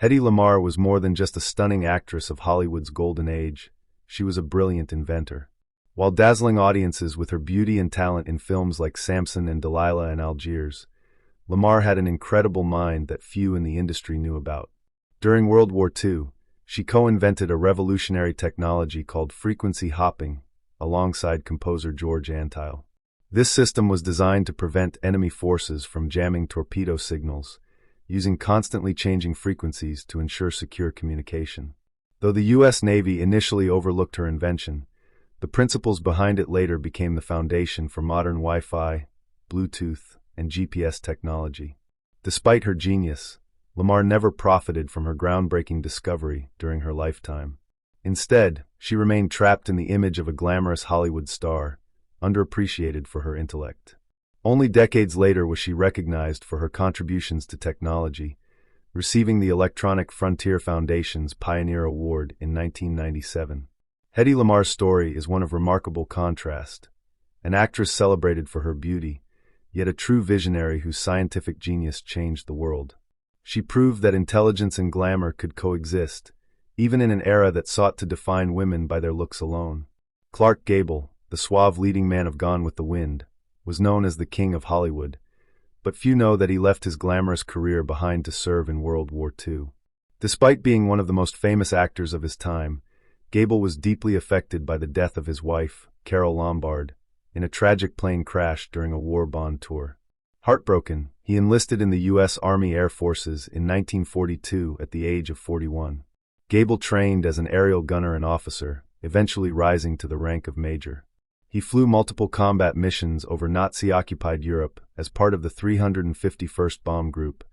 Hedy Lamarr was more than just a stunning actress of Hollywood's golden age. She was a brilliant inventor. While dazzling audiences with her beauty and talent in films like Samson and Delilah and Algiers, Lamarr had an incredible mind that few in the industry knew about. During World War II, she co-invented a revolutionary technology called frequency hopping, alongside composer George Antheil. This system was designed to prevent enemy forces from jamming torpedo signals, using constantly changing frequencies to ensure secure communication. Though the U.S. Navy initially overlooked her invention, the principles behind it later became the foundation for modern Wi-Fi, Bluetooth, and GPS technology. Despite her genius, Lamarr never profited from her groundbreaking discovery during her lifetime. Instead, she remained trapped in the image of a glamorous Hollywood star, underappreciated for her intellect. Only decades later was she recognized for her contributions to technology, receiving the Electronic Frontier Foundation's Pioneer Award in 1997. Hedy Lamarr's story is one of remarkable contrast, an actress celebrated for her beauty, yet a true visionary whose scientific genius changed the world. She proved that intelligence and glamour could coexist, even in an era that sought to define women by their looks alone. Clark Gable, the suave leading man of Gone with the Wind, was known as the King of Hollywood, but few know that he left his glamorous career behind to serve in World War II. Despite being one of the most famous actors of his time, Gable was deeply affected by the death of his wife, Carole Lombard, in a tragic plane crash during a war bond tour. Heartbroken, he enlisted in the U.S. Army Air Forces in 1942 at the age of 41. Gable trained as an aerial gunner and officer, eventually rising to the rank of major. He flew multiple combat missions over Nazi-occupied Europe as part of the 351st Bomb Group,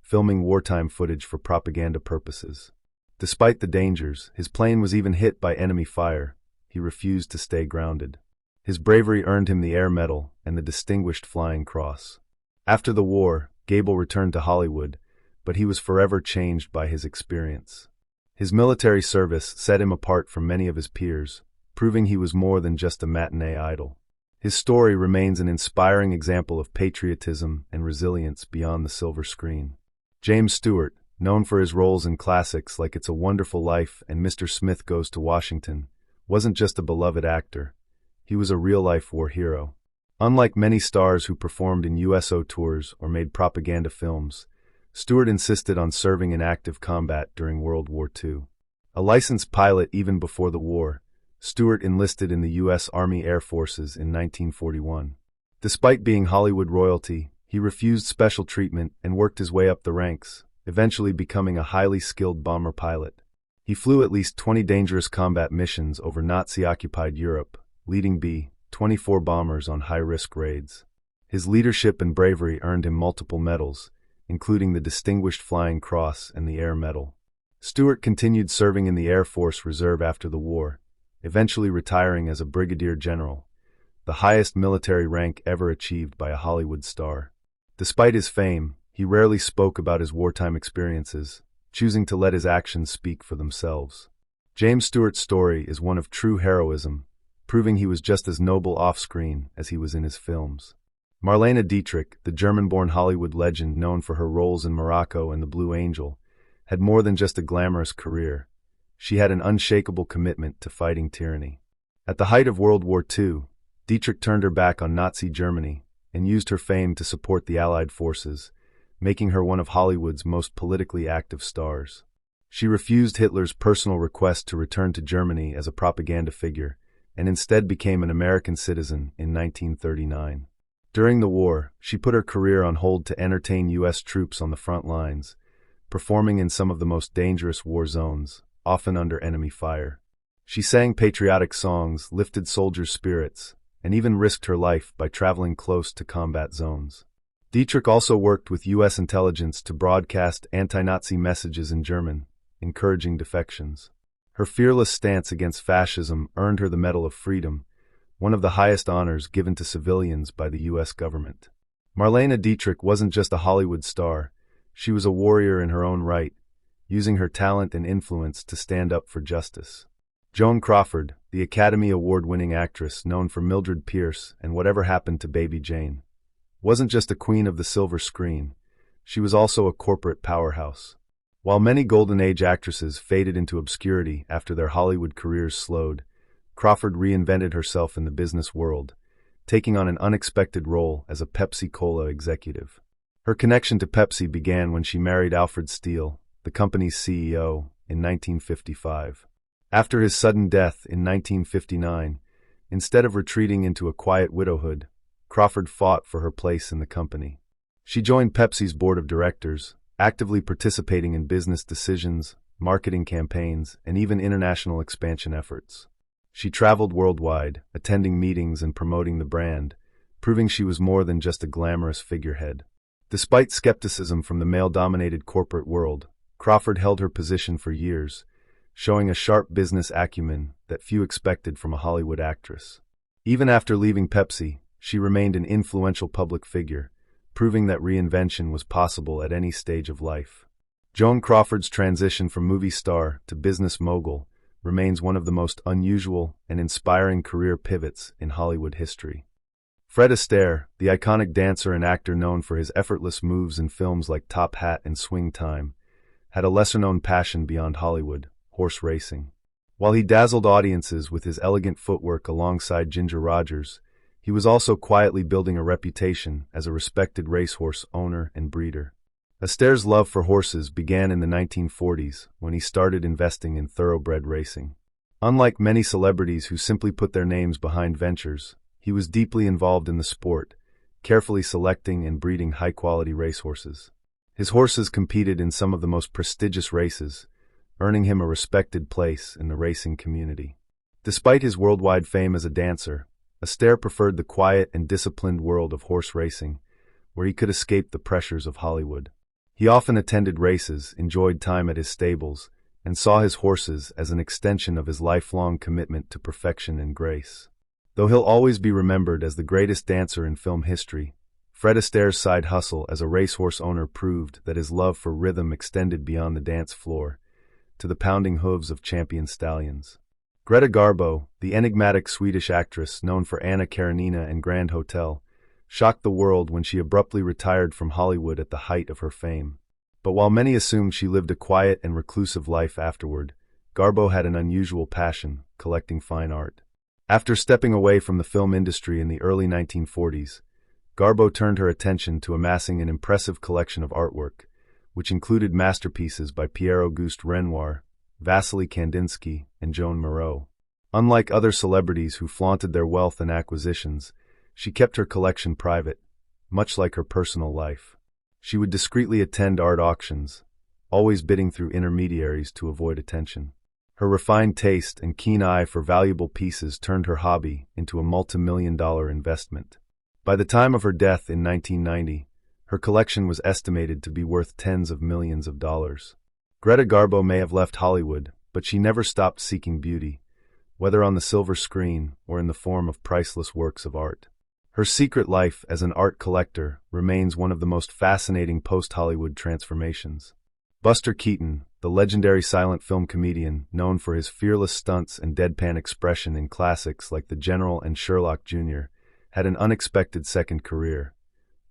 filming wartime footage for propaganda purposes. Despite the dangers, his plane was even hit by enemy fire. He refused to stay grounded. His bravery earned him the Air Medal and the Distinguished Flying Cross. After the war, Gable returned to Hollywood, but he was forever changed by his experience. His military service set him apart from many of his peers, proving he was more than just a matinee idol. His story remains an inspiring example of patriotism and resilience beyond the silver screen. James Stewart, known for his roles in classics like It's a Wonderful Life and Mr. Smith Goes to Washington, wasn't just a beloved actor. He was a real-life war hero. Unlike many stars who performed in USO tours or made propaganda films, Stewart insisted on serving in active combat during World War II. A licensed pilot even before the war, Stewart enlisted in the U.S. Army Air Forces in 1941. Despite being Hollywood royalty, he refused special treatment and worked his way up the ranks, eventually becoming a highly skilled bomber pilot. He flew at least 20 dangerous combat missions over Nazi-occupied Europe, leading B-24 bombers on high-risk raids. His leadership and bravery earned him multiple medals, including the Distinguished Flying Cross and the Air Medal. Stewart continued serving in the Air Force Reserve after the war, eventually retiring as a brigadier general, the highest military rank ever achieved by a Hollywood star. Despite his fame, he rarely spoke about his wartime experiences, choosing to let his actions speak for themselves. James Stewart's story is one of true heroism, proving he was just as noble off-screen as he was in his films. Marlene Dietrich, the German-born Hollywood legend known for her roles in Morocco and The Blue Angel, had more than just a glamorous career. She had an unshakable commitment to fighting tyranny. At the height of World War II, Dietrich turned her back on Nazi Germany and used her fame to support the Allied forces, making her one of Hollywood's most politically active stars. She refused Hitler's personal request to return to Germany as a propaganda figure, and instead became an American citizen in 1939. During the war, she put her career on hold to entertain U.S. troops on the front lines, performing in some of the most dangerous war zones, often under enemy fire. She sang patriotic songs, lifted soldiers' spirits, and even risked her life by traveling close to combat zones. Dietrich also worked with U.S. intelligence to broadcast anti-Nazi messages in German, encouraging defections. Her fearless stance against fascism earned her the Medal of Freedom, one of the highest honors given to civilians by the U.S. government. Marlene Dietrich wasn't just a Hollywood star, she was a warrior in her own right, using her talent and influence to stand up for justice. Joan Crawford, the Academy Award-winning actress known for Mildred Pierce and Whatever Happened to Baby Jane, wasn't just a queen of the silver screen, she was also a corporate powerhouse. While many Golden Age actresses faded into obscurity after their Hollywood careers slowed, Crawford reinvented herself in the business world, taking on an unexpected role as a Pepsi Cola executive. Her connection to Pepsi began when she married Alfred Steele, the company's CEO, in 1955. After his sudden death in 1959, instead of retreating into a quiet widowhood, Crawford fought for her place in the company. She joined Pepsi's board of directors, actively participating in business decisions, marketing campaigns, and even international expansion efforts. She traveled worldwide, attending meetings and promoting the brand, proving she was more than just a glamorous figurehead. Despite skepticism from the male-dominated corporate world, Crawford held her position for years, showing a sharp business acumen that few expected from a Hollywood actress. Even after leaving Pepsi, she remained an influential public figure, proving that reinvention was possible at any stage of life. Joan Crawford's transition from movie star to business mogul remains one of the most unusual and inspiring career pivots in Hollywood history. Fred Astaire, the iconic dancer and actor known for his effortless moves in films like Top Hat and Swing Time, had a lesser-known passion beyond Hollywood: horse racing. While he dazzled audiences with his elegant footwork alongside Ginger Rogers, he was also quietly building a reputation as a respected racehorse owner and breeder. Astaire's love for horses began in the 1940s when he started investing in thoroughbred racing. Unlike many celebrities who simply put their names behind ventures, he was deeply involved in the sport, carefully selecting and breeding high-quality racehorses. His horses competed in some of the most prestigious races, earning him a respected place in the racing community. Despite his worldwide fame as a dancer, Astaire preferred the quiet and disciplined world of horse racing, where he could escape the pressures of Hollywood. He often attended races, enjoyed time at his stables, and saw his horses as an extension of his lifelong commitment to perfection and grace. Though he'll always be remembered as the greatest dancer in film history, Fred Astaire's side hustle as a racehorse owner proved that his love for rhythm extended beyond the dance floor, to the pounding hooves of champion stallions. Greta Garbo, the enigmatic Swedish actress known for Anna Karenina and Grand Hotel, shocked the world when she abruptly retired from Hollywood at the height of her fame. But while many assumed she lived a quiet and reclusive life afterward, Garbo had an unusual passion: collecting fine art. After stepping away from the film industry in the early 1940s, Garbo turned her attention to amassing an impressive collection of artwork, which included masterpieces by Pierre-Auguste Renoir, Vasily Kandinsky, and Joan Moreau. Unlike other celebrities who flaunted their wealth and acquisitions, she kept her collection private, much like her personal life. She would discreetly attend art auctions, always bidding through intermediaries to avoid attention. Her refined taste and keen eye for valuable pieces turned her hobby into a multi-million-dollar investment. By the time of her death in 1990, her collection was estimated to be worth tens of millions of dollars. Greta Garbo may have left Hollywood, but she never stopped seeking beauty, whether on the silver screen or in the form of priceless works of art. Her secret life as an art collector remains one of the most fascinating post-Hollywood transformations. Buster Keaton, the legendary silent film comedian known for his fearless stunts and deadpan expression in classics like The General and Sherlock Jr., had an unexpected second career,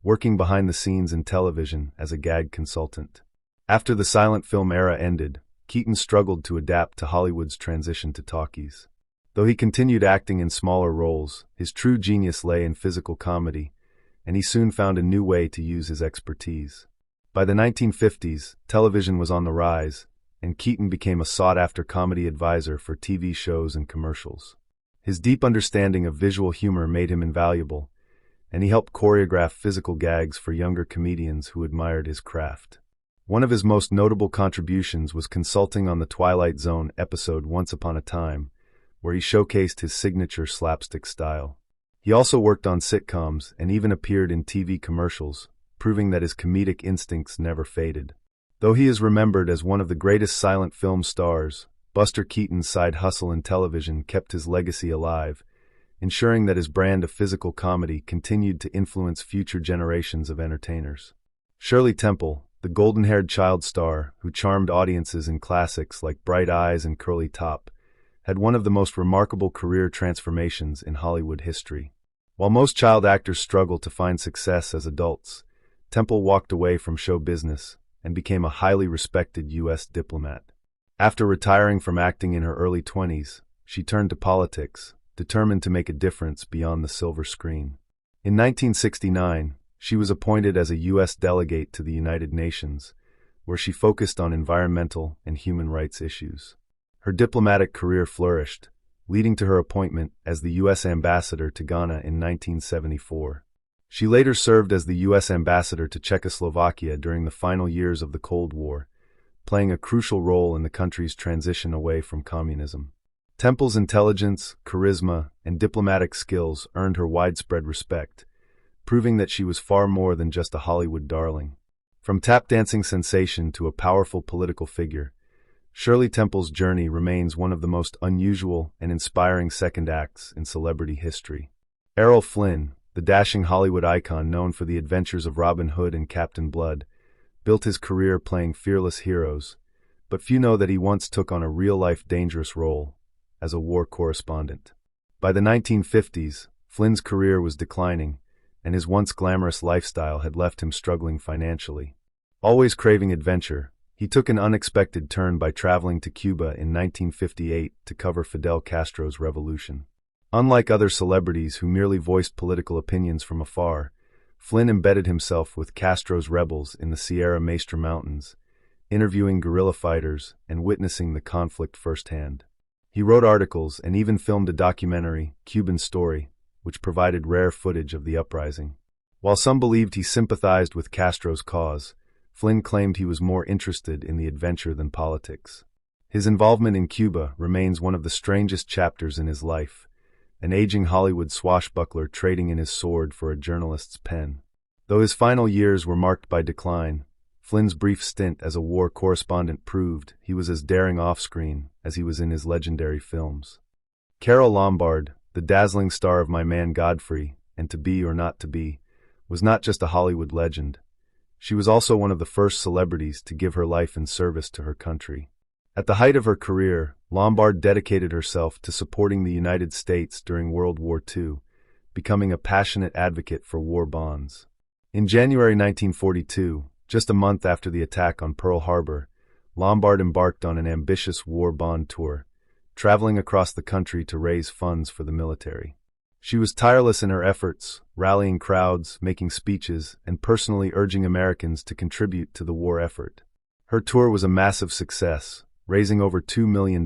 working behind the scenes in television as a gag consultant. After the silent film era ended, Keaton struggled to adapt to Hollywood's transition to talkies. Though he continued acting in smaller roles, his true genius lay in physical comedy, and he soon found a new way to use his expertise. By the 1950s, television was on the rise, and Keaton became a sought-after comedy advisor for TV shows and commercials. His deep understanding of visual humor made him invaluable, and he helped choreograph physical gags for younger comedians who admired his craft. One of his most notable contributions was consulting on the Twilight Zone episode Once Upon a Time, where he showcased his signature slapstick style. He also worked on sitcoms and even appeared in TV commercials, proving that his comedic instincts never faded. Though he is remembered as one of the greatest silent film stars, Buster Keaton's side hustle in television kept his legacy alive, ensuring that his brand of physical comedy continued to influence future generations of entertainers. Shirley Temple, the golden-haired child star who charmed audiences in classics like Bright Eyes and Curly Top, had one of the most remarkable career transformations in Hollywood history. While most child actors struggle to find success as adults, Temple walked away from show business, and became a highly respected U.S. diplomat. After retiring from acting in her early 20s, she turned to politics, determined to make a difference beyond the silver screen. In 1969, she was appointed as a U.S. delegate to the United Nations, where she focused on environmental and human rights issues. Her diplomatic career flourished, leading to her appointment as the U.S. ambassador to Ghana in 1974. She later served as the U.S. ambassador to Czechoslovakia during the final years of the Cold War, playing a crucial role in the country's transition away from communism. Temple's intelligence, charisma, and diplomatic skills earned her widespread respect, proving that she was far more than just a Hollywood darling. From tap-dancing sensation to a powerful political figure, Shirley Temple's journey remains one of the most unusual and inspiring second acts in celebrity history. Errol Flynn, the dashing Hollywood icon known for the adventures of Robin Hood and Captain Blood, built his career playing fearless heroes, but few know that he once took on a real-life dangerous role as a war correspondent. By the 1950s, Flynn's career was declining, and his once glamorous lifestyle had left him struggling financially. Always craving adventure, he took an unexpected turn by traveling to Cuba in 1958 to cover Fidel Castro's revolution. Unlike other celebrities who merely voiced political opinions from afar, Flynn embedded himself with Castro's rebels in the Sierra Maestra Mountains, interviewing guerrilla fighters and witnessing the conflict firsthand. He wrote articles and even filmed a documentary, Cuban Story, which provided rare footage of the uprising. While some believed he sympathized with Castro's cause, Flynn claimed he was more interested in the adventure than politics. His involvement in Cuba remains one of the strangest chapters in his life, an aging Hollywood swashbuckler trading in his sword for a journalist's pen. Though his final years were marked by decline, Flynn's brief stint as a war correspondent proved he was as daring off-screen as he was in his legendary films. Carole Lombard, the dazzling star of My Man Godfrey and To Be or Not to Be, was not just a Hollywood legend. She was also one of the first celebrities to give her life in service to her country. At the height of her career, Lombard dedicated herself to supporting the United States during World War II, becoming a passionate advocate for war bonds. In January 1942, just a month after the attack on Pearl Harbor, Lombard embarked on an ambitious war bond tour, traveling across the country to raise funds for the military. She was tireless in her efforts, rallying crowds, making speeches, and personally urging Americans to contribute to the war effort. Her tour was a massive success, raising over $2 million,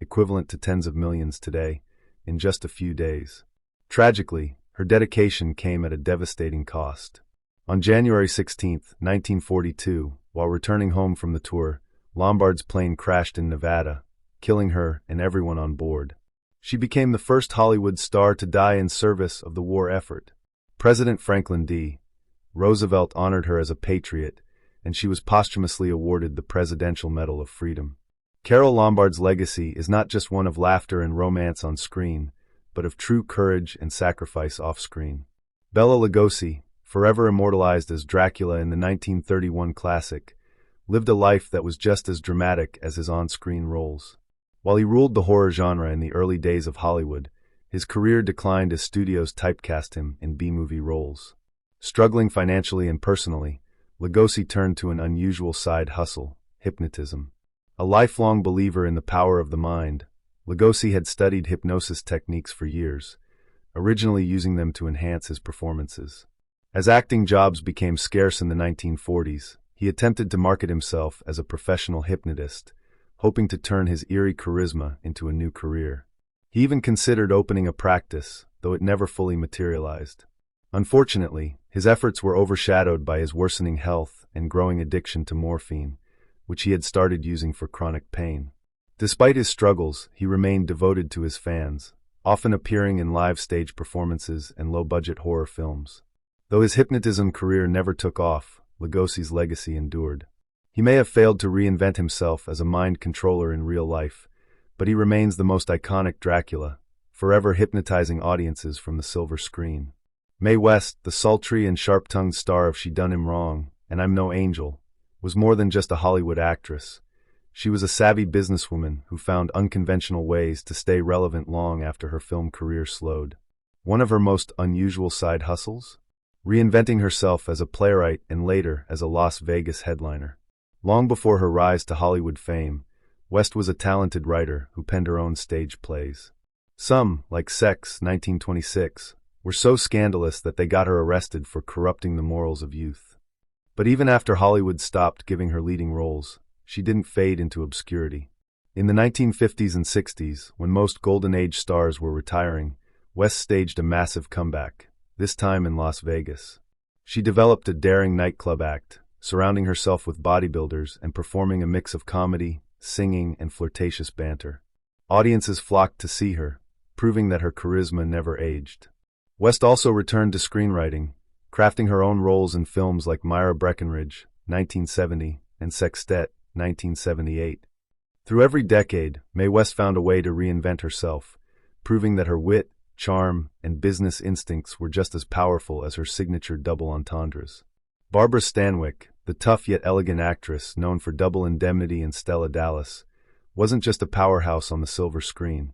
equivalent to tens of millions today, in just a few days. Tragically, her dedication came at a devastating cost. On January 16, 1942, while returning home from the tour, Lombard's plane crashed in Nevada, killing her and everyone on board. She became the first Hollywood star to die in service of the war effort. President Franklin D. Roosevelt honored her as a patriot, and she was posthumously awarded the Presidential Medal of Freedom. Carole Lombard's legacy is not just one of laughter and romance on screen, but of true courage and sacrifice off-screen. Bela Lugosi, forever immortalized as Dracula in the 1931 classic, lived a life that was just as dramatic as his on-screen roles. While he ruled the horror genre in the early days of Hollywood, his career declined as studios typecast him in B-movie roles. Struggling financially and personally, Lugosi turned to an unusual side hustle, hypnotism. A lifelong believer in the power of the mind, Lugosi had studied hypnosis techniques for years, originally using them to enhance his performances. As acting jobs became scarce in the 1940s, he attempted to market himself as a professional hypnotist, hoping to turn his eerie charisma into a new career. He even considered opening a practice, though it never fully materialized. Unfortunately, his efforts were overshadowed by his worsening health and growing addiction to morphine, which he had started using for chronic pain. Despite his struggles, he remained devoted to his fans, often appearing in live stage performances and low-budget horror films. Though his hypnotism career never took off, Lugosi's legacy endured. He may have failed to reinvent himself as a mind controller in real life, but he remains the most iconic Dracula, forever hypnotizing audiences from the silver screen. Mae West, the sultry and sharp-tongued star of She Done Him Wrong and I'm No Angel, was more than just a Hollywood actress. She was a savvy businesswoman who found unconventional ways to stay relevant long after her film career slowed. One of her most unusual side hustles? reinventing herself as a playwright and later as a Las Vegas headliner. Long before her rise to Hollywood fame, West was a talented writer who penned her own stage plays. Some, like Sex, 1926, were so scandalous that they got her arrested for corrupting the morals of youth. But even after Hollywood stopped giving her leading roles, she didn't fade into obscurity. In the 1950s and 60s, when most Golden Age stars were retiring, West staged a massive comeback, this time in Las Vegas. She developed a daring nightclub act, surrounding herself with bodybuilders and performing a mix of comedy, singing, and flirtatious banter. Audiences flocked to see her, proving that her charisma never aged. West also returned to screenwriting, crafting her own roles in films like Myra Breckinridge, 1970, and Sextet, 1978. Through every decade, Mae West found a way to reinvent herself, proving that her wit, charm, and business instincts were just as powerful as her signature double entendres. Barbara Stanwyck, the tough yet elegant actress known for Double Indemnity and Stella Dallas, wasn't just a powerhouse on the silver screen.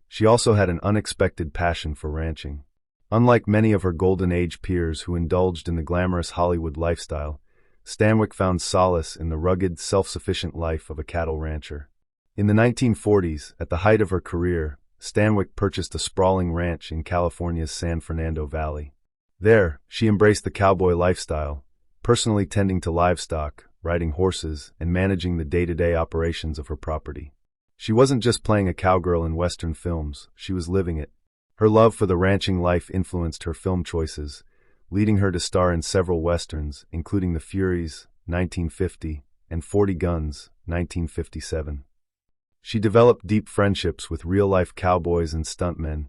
She also had an unexpected passion for ranching. Unlike many of her Golden Age peers who indulged in the glamorous Hollywood lifestyle, Stanwyck found solace in the rugged, self-sufficient life of a cattle rancher. In the 1940s, at the height of her career, Stanwyck purchased a sprawling ranch in California's San Fernando Valley. There, she embraced the cowboy lifestyle, personally tending to livestock, riding horses, and managing the day-to-day operations of her property. She wasn't just playing a cowgirl in Western films, she was living it. Her love for the ranching life influenced her film choices, leading her to star in several Westerns, including The Furies, 1950, and 40 Guns, 1957. She developed deep friendships with real-life cowboys and stuntmen,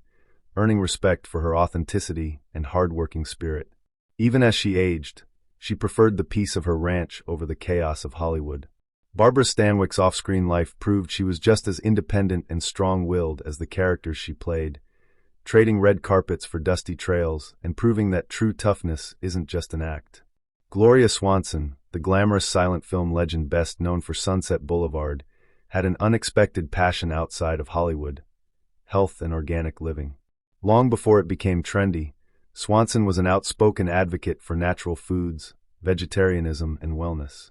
earning respect for her authenticity and hard-working spirit. Even as she aged, she preferred the peace of her ranch over the chaos of Hollywood. Barbara Stanwyck's off-screen life proved she was just as independent and strong-willed as the characters she played, trading red carpets for dusty trails and proving that true toughness isn't just an act. Gloria Swanson, the glamorous silent film legend best known for Sunset Boulevard, had an unexpected passion outside of Hollywood: health and organic living. Long before it became trendy, Swanson was an outspoken advocate for natural foods, vegetarianism, and wellness.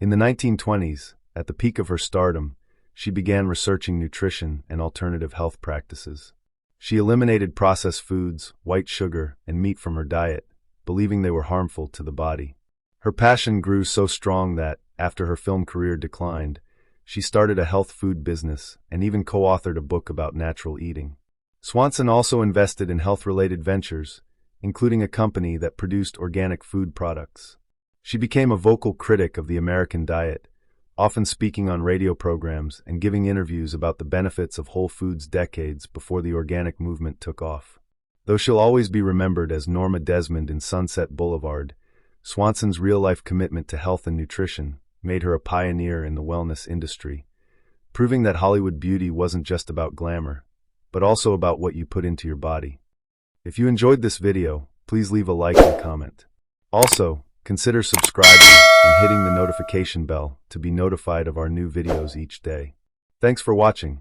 In the 1920s, at the peak of her stardom, she began researching nutrition and alternative health practices. She eliminated processed foods, white sugar, and meat from her diet, believing they were harmful to the body. Her passion grew so strong that, after her film career declined, she started a health food business and even co-authored a book about natural eating. Swanson also invested in health-related ventures, including a company that produced organic food products. She became a vocal critic of the American diet, often speaking on radio programs and giving interviews about the benefits of whole foods decades before the organic movement took off. Though she'll always be remembered as Norma Desmond in Sunset Boulevard, Swanson's real-life commitment to health and nutrition made her a pioneer in the wellness industry, proving that Hollywood beauty wasn't just about glamour, but also about what you put into your body. If you enjoyed this video, please leave a like and comment. Also, consider subscribing and hitting the notification bell to be notified of our new videos each day. Thanks for watching.